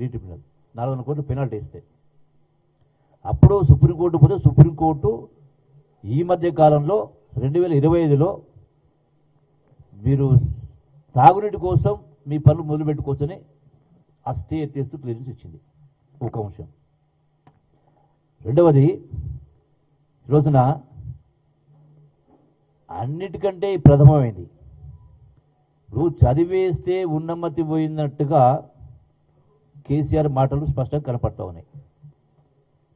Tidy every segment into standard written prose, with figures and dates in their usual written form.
రీ tribunal 400 కోట్లు penalty ఇస్తే. అప్పుడు సుప్రీంకోర్టు పోతే సుప్రీంకోర్టు ఈ మధ్య కాలంలో 2025లో మీరు తాగునీటి కోసం మీ పనులు మొదలుపెట్టుకోవచ్చని ఆ స్టే ఎత్తేస్తూ క్లియరెన్స్ ఇచ్చింది. ఒక అంశం. రెండవది, ఈరోజున అన్నిటికంటే ప్రథమమైంది, నువ్వు చదివేస్తే ఉన్నమతి పోయినట్టుగా కేసీఆర్ మాటలు స్పష్టంగా కనపడతా ఉన్నాయి.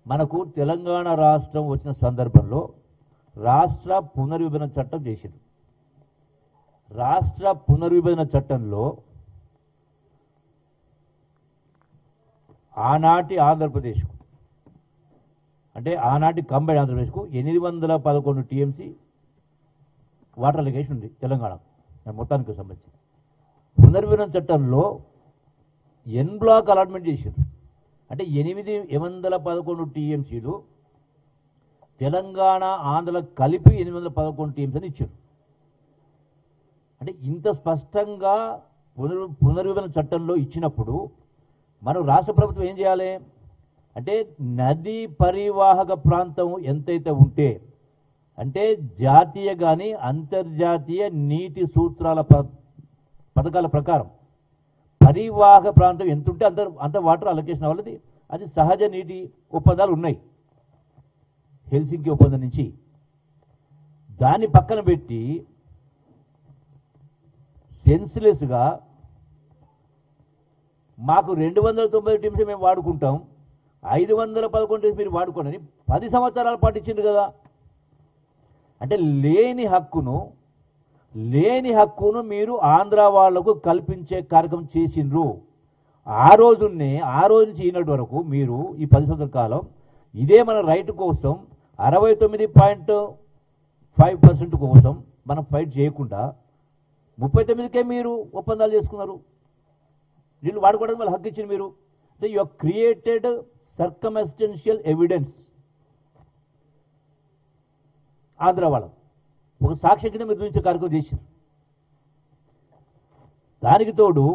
మనకు తెలంగాణ రాష్ట్రం వచ్చిన సందర్భంలో రాష్ట్ర పునర్విభజన చట్టం చేసింది. రాష్ట్ర పునర్విభజన చట్టంలో ఆనాటి ఆంధ్రప్రదేశ్కు, అంటే ఆనాటి కంబైన్ ఆంధ్రప్రదేశ్కు 811 టీఎంసీ వాటర్ అలిగేషన్ ఉంది తెలంగాణ మొత్తానికి సంబంధించి. పునర్విభజన చట్టంలో ఎన్ బ్లాక్ అలాట్మెంట్ చేశారు. అంటే 811 టీఎంసీలు తెలంగాణ ఆంధ్ర కలిపి 811 టీఎంసీ అని ఇచ్చారు. అంటే ఇంత స్పష్టంగా పునర్విభజన చట్టంలో ఇచ్చినప్పుడు మనం రాష్ట్ర ప్రభుత్వం ఏం చేయాలి అంటే, నదీ పరివాహక ప్రాంతం ఎంతైతే ఉంటే, అంటే జాతీయ కానీ అంతర్జాతీయ నీటి సూత్రాల పథకాల ప్రకారం పరివాహక ప్రాంతం ఎంత ఉంటే అంత వాటర్ అలొకేషన్ అవ్వాలి. అది సహజ నీటి ఒప్పందాలు ఉన్నాయి హెల్సింకి ఒప్పందం నుంచి. దాన్ని పక్కన పెట్టి సెన్స్లెస్గా మాకు 290 టీమ్స్ మేము వాడుకుంటాం, 511 టీమ్స్ మీరు వాడుకోండి 10 సంవత్సరాల పాటు ఇచ్చిండ్రు కదా. అంటే లేని హక్కును మీరు ఆంధ్ర వాళ్లకు కల్పించే కార్యక్రమం చేసిండ్రు. ఆ రోజు నుంచి ఈనాటి వరకు మీరు ఈ 10 సంవత్సరాల కాలం ఇదే మన రైట్ కోసం 69.5% కోసం మనం ఫైట్ చేయకుండా 39కే మీరు ఒప్పందాలు చేసుకున్నారు. వీళ్ళు వాడుకోవడానికి వాళ్ళు హక్కు ఇచ్చింది మీరు. అంటే you created circumstantial evidence Andhra వాళ్ళకు ఒక సాక్ష్యం కింద మీరు చూపించే కార్యక్రమం చేశారు. దానికి తోడు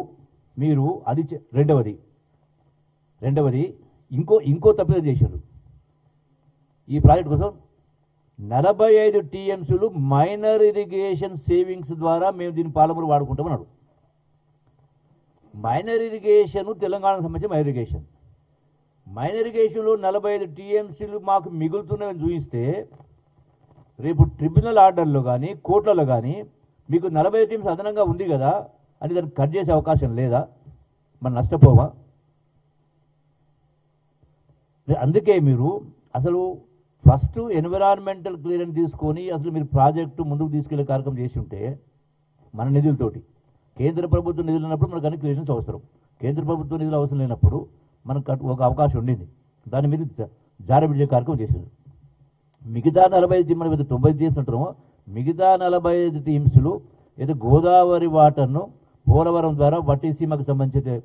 మీరు అది రెండవది ఇంకో తప్పిదం చేశారు. ఈ ప్రాజెక్ట్ కోసం 45 టీఎంసీలు మైనర్ ఇరిగేషన్ సేవింగ్స్ ద్వారా మేము దీన్ని పాలమూరు వాడుకుంటామన్నాడు. మైనర్ ఇరిగేషన్ తెలంగాణకు సంబంధించిన మైనర్ ఇరిగేషన్లో 45 టీఎంసీలు మాకు మిగులుతున్నాయని చూపిస్తే రేపు ట్రిబ్యునల్ ఆర్డర్లో కానీ కోర్టులలో కానీ మీకు 40 టీమ్స్ అదనంగా ఉంది కదా అని దాన్ని కట్ చేసే అవకాశం లేదా? మనం నష్టపోవా? అందుకే మీరు అసలు ఫస్ట్ ఎన్విరాన్మెంటల్ క్లియరెన్స్ తీసుకొని అసలు మీరు ప్రాజెక్టు ముందుకు తీసుకెళ్లే కార్యక్రమం చేసి ఉంటే మన నిధులతోటి, కేంద్ర ప్రభుత్వం నిధులు ఉన్నప్పుడు మనకు అన్ని క్లియరెన్స్ అవసరం, కేంద్ర ప్రభుత్వం నిధులు అవసరం లేనప్పుడు మనకు ఒక అవకాశం ఉండింది. దాని మీద జారబిడ్చే కార్యక్రమం చేశారు. మిగతా 45 టీంలు 90 టీమ్స్ అంటారు. మిగతా 45 టీమ్స్లు ఏదో గోదావరి వాటర్ను పోలవరం ద్వారా వట్టిసీమకు సంబంధించి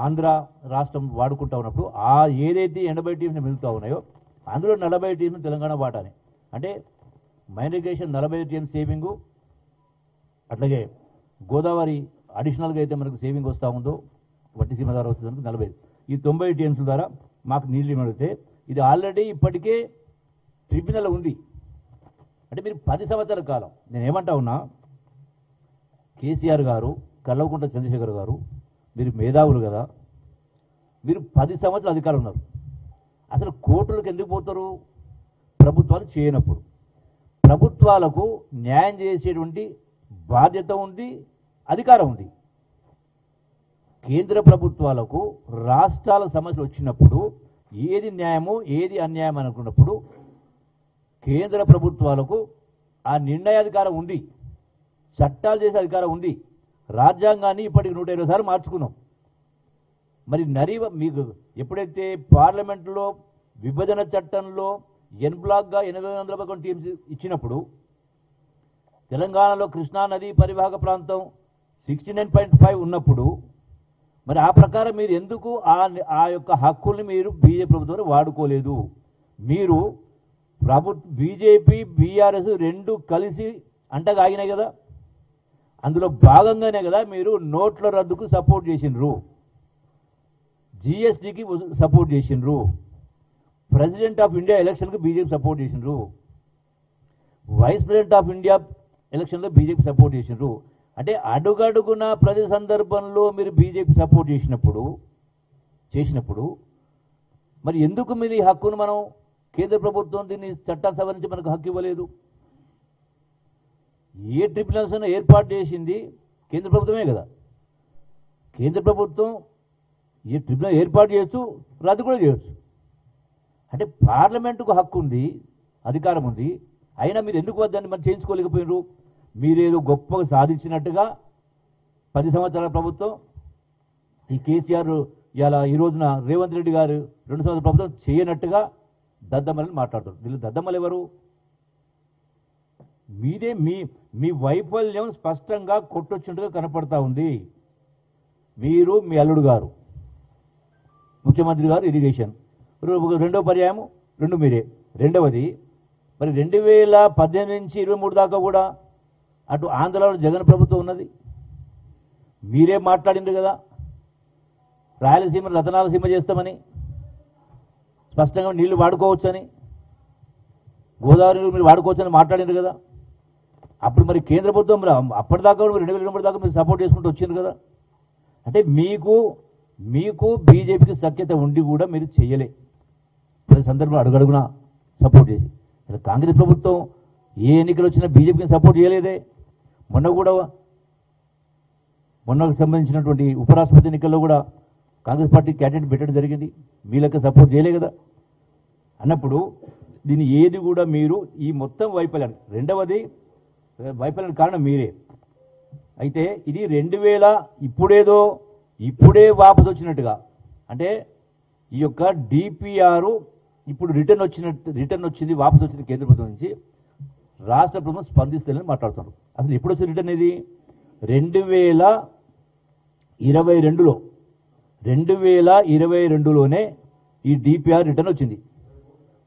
ఆంధ్ర రాష్ట్రం వాడుకుంటా ఉన్నప్పుడు ఆ ఏదైతే 80 టీమ్స్ మిగులుతూ ఉన్నాయో అందులో 40 టీమ్స్ తెలంగాణ వాటానే. అంటే మైనర్ ఇరిగేషన్ 40 టీమ్స్ సేవింగు, అట్లాగే గోదావరి అడిషనల్గా అయితే మనకు సేవింగ్ వస్తూ ఉందో వట్టిసీమ ద్వారా వస్తుంది 40. ఈ 90 టీమ్స్ ద్వారా మాకు నీళ్ళు ఇవ్వడితే ఇది ఆల్రెడీ ఇప్పటికే ట్రిబ్యునల్ ఉంది. అంటే మీరు 10 సంవత్సరాల కాలం, నేను ఏమంటా ఉన్నా, కేసీఆర్ గారు, కల్వకుంట్ల చంద్రశేఖర్ గారు, మీరు మేధావులు కదా, మీరు 10 సంవత్సరాలు అధికారం ఉన్నారు. అసలు కోర్టులకు ఎందుకు పోతారు? ప్రభుత్వాలు చేయనప్పుడు. ప్రభుత్వాలకు న్యాయం చేసేటువంటి బాధ్యత ఉంది, అధికారం ఉంది. కేంద్ర ప్రభుత్వాలకు రాష్ట్రాల సమస్యలు వచ్చినప్పుడు ఏది న్యాయమో ఏది అన్యాయం అనుకున్నప్పుడు కేంద్ర ప్రభుత్వాలకు ఆ నిర్ణయాధికారం ఉంది, చట్టాలు చేసే అధికారం ఉంది. రాజ్యాంగాన్ని ఇప్పటికి 120 సార్లు మార్చుకున్నాం. మరి మీకు ఎప్పుడైతే పార్లమెంట్లో విభజన చట్టంలో ఎన్ బ్లాక్గా 811 టీమ్స్ ఇచ్చినప్పుడు తెలంగాణలో కృష్ణా నదీ పరివాహక ప్రాంతం 69.5 ఉన్నప్పుడు మరి ఆ ప్రకారం మీరు ఎందుకు ఆ యొక్క హక్కుల్ని మీరు బీజేపీ ప్రభుత్వం వాడుకోలేదు? మీరు బీజేపీ బీఆర్ఎస్ రెండు కలిసి అంటగాగినాయి కదా, అందులో భాగంగానే కదా మీరు నోట్ల రద్దుకు సపోర్ట్ చేసినారు. జిఎస్టీకి సపోర్ట్ చేసిండ్రు, ప్రెసిడెంట్ ఆఫ్ ఇండియా ఎలక్షన్కి బీజేపీ సపోర్ట్ చేసిండ్రు, వైస్ ప్రెసిడెంట్ ఆఫ్ ఇండియా ఎలక్షన్లో బీజేపీ సపోర్ట్ చేసిండ్రు. అంటే అడుగడుగున ప్రతి సందర్భంలో మీరు బీజేపీ సపోర్ట్ చేసినప్పుడు మరి ఎందుకు మీరు ఈ హక్కును మనం కేంద్ర ప్రభుత్వం దీన్ని చట్టాలు సవరించి మనకు హక్కు ఇవ్వలేదు? ఏ ట్రిబ్యునల్స్ అయినా ఏర్పాటు చేసింది కేంద్ర ప్రభుత్వమే కదా. కేంద్ర ప్రభుత్వం ఏ ట్రిబ్యునల్ ఏర్పాటు చేయొచ్చు, రద్దు కూడా చేయొచ్చు. అంటే పార్లమెంటుకు హక్కు ఉంది, అధికారం ఉంది, అయినా మీరు ఎందుకు వద్దని మరి చేయించుకోలేకపోయినారు? మీరేదో గొప్పగా సాధించినట్టుగా 10 సంవత్సరాల ప్రభుత్వం ఈ కేసీఆర్ ఇలా ఈ రోజున రేవంత్ రెడ్డి గారు 2 సంవత్సరాల ప్రభుత్వం చేయనట్టుగా దద్దమ్మలని మాట్లాడుతారు. వీళ్ళు దద్దమ్మలు ఎవరు? మీదే మీ వైఫల్యం స్పష్టంగా కొట్టొచ్చుంటుగా కనపడతా ఉంది. మీరు, మీ అల్లుడు గారు, ముఖ్యమంత్రి గారు ఇరిగేషన్, రెండో పర్యాయం 2 మీరే. రెండవది మరి 2018 నుంచి 23 దాకా కూడా అటు ఆంధ్రాలో జగన్ ప్రభుత్వం ఉన్నది. మీరే మాట్లాడిండ్రు కదా రాయలసీమ రతనాలసీమ చేస్తామని, స్పష్టంగా నీళ్లు వాడుకోవచ్చని, గోదావరి మీరు వాడుకోవచ్చని మాట్లాడిండ్రు కదా. అప్పుడు మరి కేంద్ర ప్రభుత్వం అప్పటిదాకా 2023 దాకా మీరు సపోర్ట్ చేసుకుంటూ వచ్చింది కదా. అంటే మీకు బీజేపీకి సఖ్యత ఉండి కూడా మీరు చేయలే. ప్రతి సందర్భంలో అడుగడుగునా సపోర్ట్ చేసి కాంగ్రెస్ ప్రభుత్వం ఏ ఎన్నికలు వచ్చినా బీజేపీకి సపోర్ట్ చేయలేదే. మొన్నకు సంబంధించినటువంటి ఉపరాష్ట్రపతి ఎన్నికల్లో కూడా కాంగ్రెస్ పార్టీ క్యాండిడేట్ పెట్టడం జరిగింది, మీ లెక్క సపోర్ట్ చేయలే కదా. అన్నప్పుడు దీన్ని ఏది కూడా మీరు ఈ మొత్తం వైఫల్యం, రెండవది వైఫల్యం కారణం మీరే. అయితే ఇది 2000 ఇప్పుడే వాపసు వచ్చినట్టుగా, అంటే ఈ యొక్క డిపిఆర్ ఇప్పుడు రిటర్న్ వచ్చింది, వాపసు వచ్చింది కేంద్ర ప్రభుత్వం నుంచి, రాష్ట్ర ప్రభుత్వం స్పందిస్తుందని మాట్లాడుతున్నారు. అసలు ఎప్పుడు వచ్చింది రిటర్న్? ఇది 2022లోనే ఈ డిపిఆర్ రిటర్న్ వచ్చింది.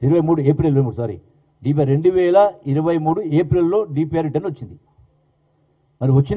23 ఏప్రిల్ 23 సారీ డిపిఆర్ 2023 ఏప్రిల్లో డిపిఆర్ రిటర్న్ వచ్చింది. మరి వచ్చిన